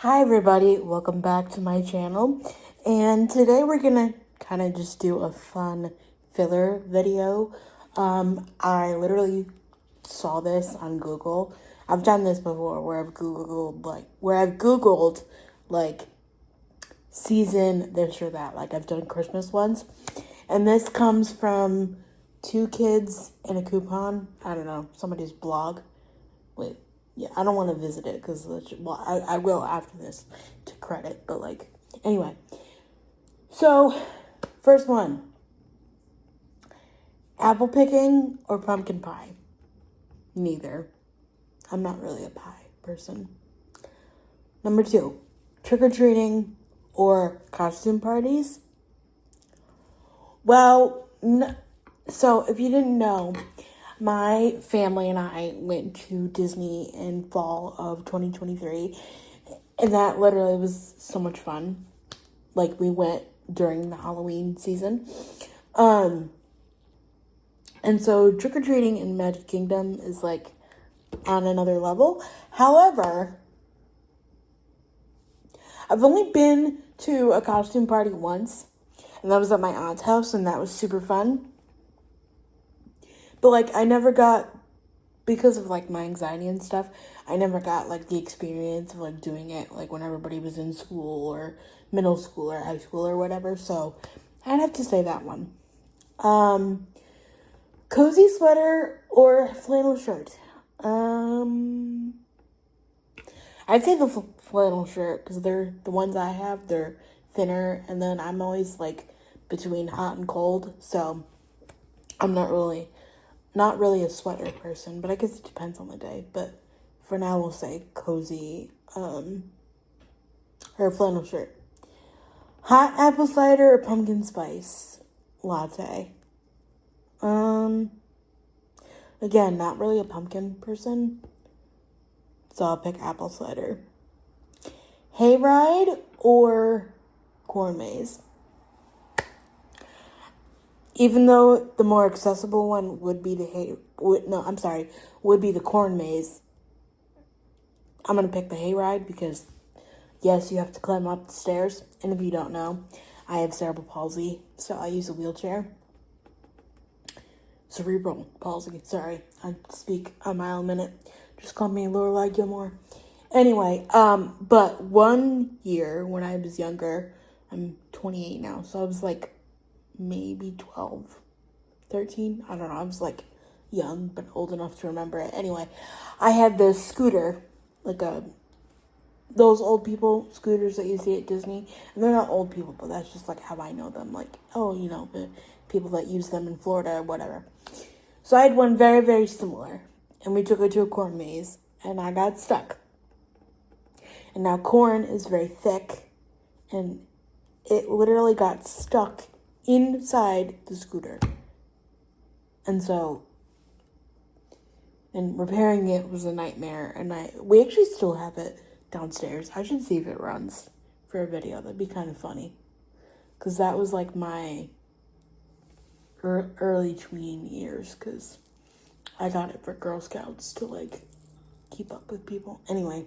Hi everybody, welcome back to my channel. And today we're gonna kind of just do a fun filler video. I literally saw this on Google. I've done this before where I've Googled like season this or that. Like I've done Christmas ones. And this comes from Two Kids in a Coupon. I don't know, somebody's blog. Wait, yeah, I don't want to visit it because, well, I will after this to credit, but anyway. So, first one, apple picking or pumpkin pie? Neither. I'm not really a pie person. Number 2, trick-or-treating or costume parties? Well, so if you didn't know, my family and I went to Disney in fall of 2023, and that literally was so much fun. Like, we went during the Halloween season. And so trick-or-treating in Magic Kingdom is, on another level. However, I've only been to a costume party once, and that was at my aunt's house, and that was super fun. But, I never got, because of, my anxiety and stuff, I never got, the experience of, doing it, when everybody was in school or middle school or high school or whatever. So, I'd have to say that one. Cozy sweater or flannel shirt? I'd say the flannel shirt, because they're, the ones I have, they're thinner, and then I'm always, between hot and cold, so I'm not really a sweater person, but I guess it depends on the day. But for now, we'll say cozy, or flannel shirt. Hot apple cider or pumpkin spice latte? Again, not really a pumpkin person, so I'll pick apple cider. Hayride or corn maze? Even though the more accessible one would be the would be the corn maze, I'm going to pick the hayride because, yes, you have to climb up the stairs. And if you don't know, I have cerebral palsy, so I use a wheelchair. Cerebral palsy, sorry. I speak a mile a minute. Just call me Lorelai Gilmore. Anyway, but one year when I was younger, I'm 28 now, so I was maybe 12, 13. I don't know. I was young, but old enough to remember it. Anyway, I had this scooter, those old people scooters that you see at Disney. And they're not old people, but that's just how I know them. The people that use them in Florida or whatever. So I had one very, very similar. And we took it to a corn maze, and I got stuck. And now corn is very thick, and it literally got stuck inside the scooter. And repairing it was a nightmare. And we actually still have it downstairs. I should see if it runs for a video. That'd be kind of funny. Because that was my early tween years. Because I got it for Girl Scouts to keep up with people. Anyway.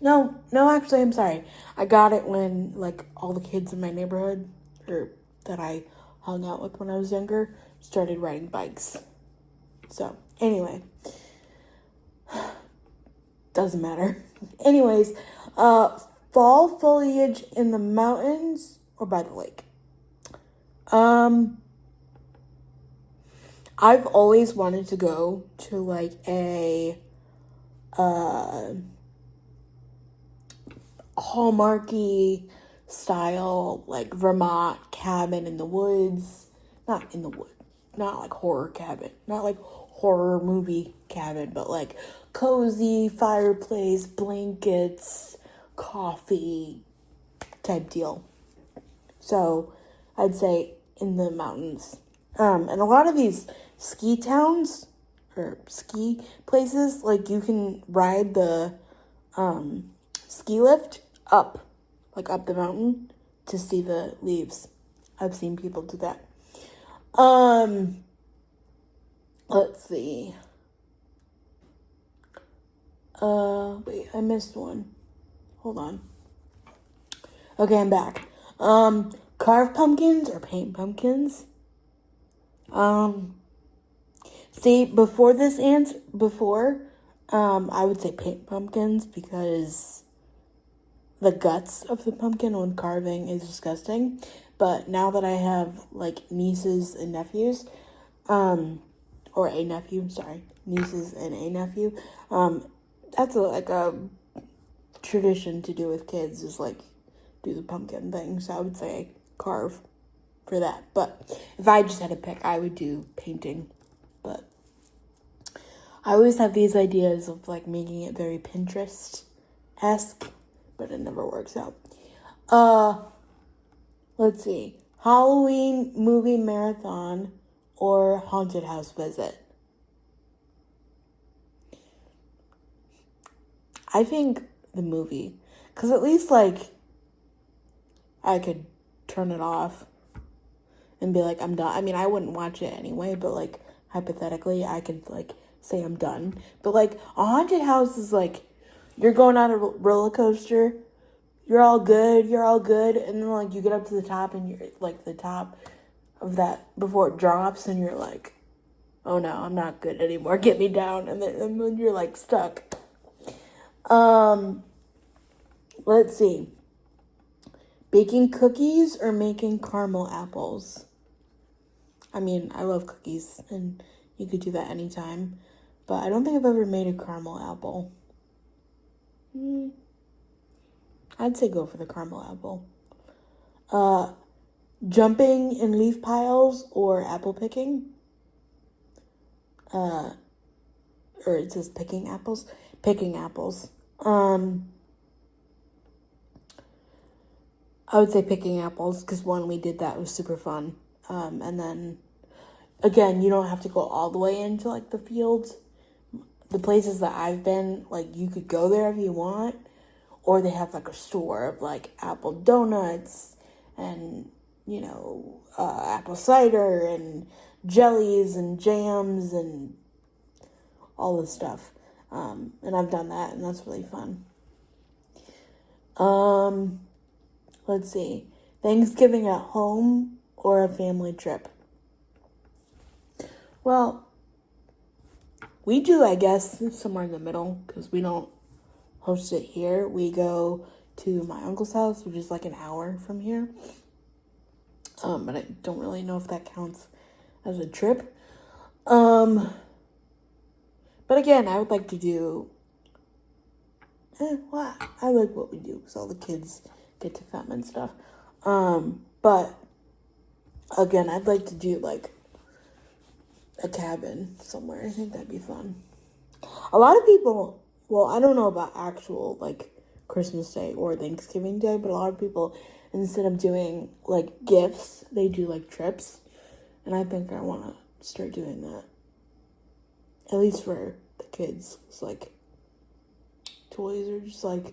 No, actually, I'm sorry. I got it when, all the kids in my neighborhood, or that I hung out with when I was younger, started riding bikes. So, anyway. Doesn't matter. Anyways, fall foliage in the mountains or by the lake? I've always wanted to go to, a, hallmarky style, Vermont cabin in the woods. Not in the wood. Not horror cabin. Not horror movie cabin, but cozy fireplace, blankets, coffee type deal. So I'd say in the mountains. And a lot of these ski towns or ski places, you can ride the ski lift up the mountain to see the leaves. I've seen people do that. Let's see. Wait, I missed one. Hold on. Okay, I'm back. Carve pumpkins or paint pumpkins? See, before this answer, I would say paint pumpkins because the guts of the pumpkin when carving is disgusting. But now that I have, like, nieces and nephews, or a nephew, sorry, nieces and a nephew, that's a tradition to do with kids is, like, do the pumpkin thing. So I would say carve for that. But if I just had to pick, I would do painting. But I always have these ideas of, like, making it very Pinterest-esque, but it never works out. Let's see. Halloween movie marathon or haunted house visit? I think the movie. Because at least, like, I could turn it off and be like, I'm done. I mean, I wouldn't watch it anyway, but, like, hypothetically, I could, like, say I'm done. But, like, a haunted house is, like, you're going on a roller coaster, you're all good, and then, like, you get up to the top, and you're, like, the top of that before it drops, and you're like, oh, no, I'm not good anymore, get me down, and then you're, like, stuck. Let's see. Baking cookies or making caramel apples? I mean, I love cookies, and you could do that anytime. But I don't think I've ever made a caramel apple. I'd say go for the caramel apple. Jumping in leaf piles or apple picking? Or it says picking apples? Picking apples. I would say picking apples, because one, we did that, it was super fun. And then, again, you don't have to go all the way into, like, the fields. The places that I've been, like, you could go there if you want, or they have, like, a store of, like, apple donuts and, you know, apple cider and jellies and jams and all this stuff. And I've done that, and that's really fun. Let's see. Thanksgiving at home or a family trip? Well, we do, I guess, somewhere in the middle, because we don't host it here. We go to my uncle's house, which is like an hour from here. But I don't really know if that counts as a trip. But again, I would like to do, well, I like what we do, because all the kids get to come and stuff. But again, I'd like to do, like, a cabin somewhere. I think that'd be fun. A lot of people, well, I don't know about actual, like, Christmas Day or Thanksgiving Day, but a lot of people, instead of doing, like, gifts, they do, like, trips. And I think I want to start doing that. At least for the kids. It's like, toys are just, like,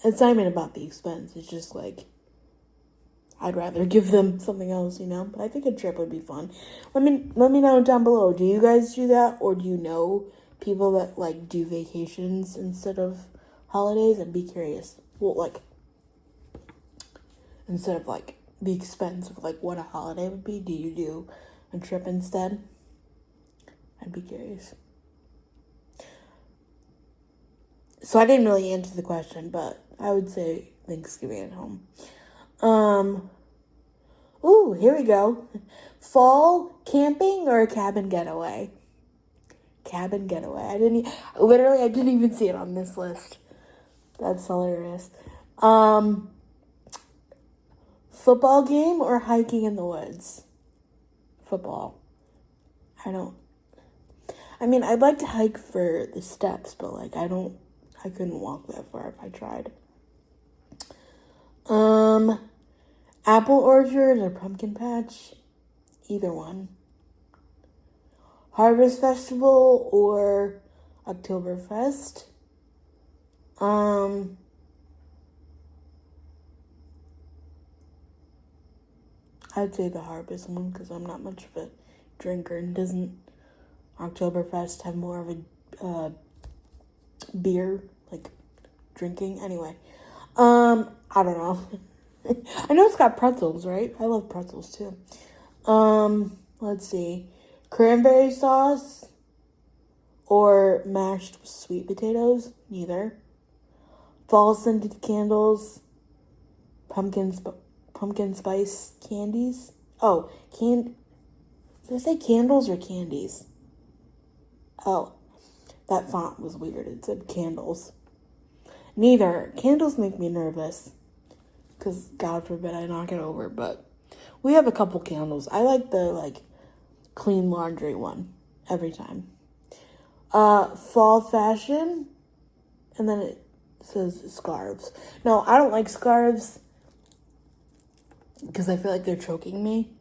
it's not even about the expense. It's just, like, I'd rather give them something else, you know? But I think a trip would be fun. Let me know down below. Do you guys do that? Or do you know people that, like, do vacations instead of holidays? I'd be curious. Well, like, instead of, like, the expense of, like, what a holiday would be, do you do a trip instead? I'd be curious. So I didn't really answer the question, but I would say Thanksgiving at home. Ooh, here we go. Fall camping or a cabin getaway? Cabin getaway. I didn't even see it on this list. That's hilarious. Football game or hiking in the woods? Football. I mean, I'd like to hike for the steps, but, like, I couldn't walk that far if I tried. Apple orchard or pumpkin patch? Either one. Harvest Festival or Oktoberfest? I'd say the harvest one, because I'm not much of a drinker, and doesn't Oktoberfest have more of a beer, like drinking. Anyway, I don't know. I know it's got pretzels, right? I love pretzels too. Let's see. Cranberry sauce or mashed sweet potatoes? Neither. Fall scented candles. Pumpkin spice candies. Oh, did I say candles or candies? Oh, that font was weird. It said candles. Neither. Candles make me nervous. Because God forbid I knock it over. But we have a couple candles. I like the clean laundry one every time. Fall fashion. And then it says scarves. No, I don't like scarves. Because I feel like they're choking me.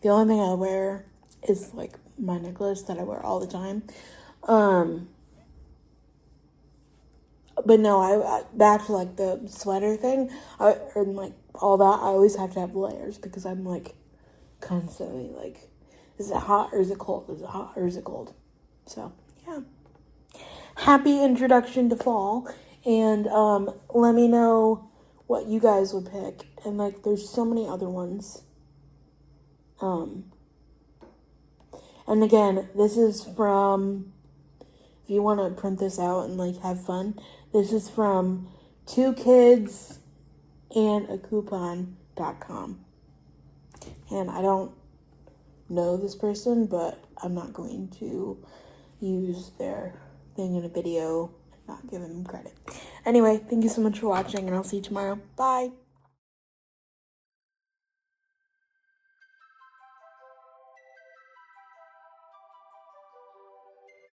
The only thing I wear is my necklace that I wear all the time. But no, I back to the sweater thing, and all that. I always have to have layers because I'm constantly is it hot or is it cold? Is it hot or is it cold? So yeah. Happy introduction to fall, and let me know what you guys would pick. And there's so many other ones. And again, this is from, if you want to print this out and have fun, this is from 2kidsandAcoupon.com. And I don't know this person, but I'm not going to use their thing in a video and not give them credit. Anyway, thank you so much for watching, and I'll see you tomorrow. Bye!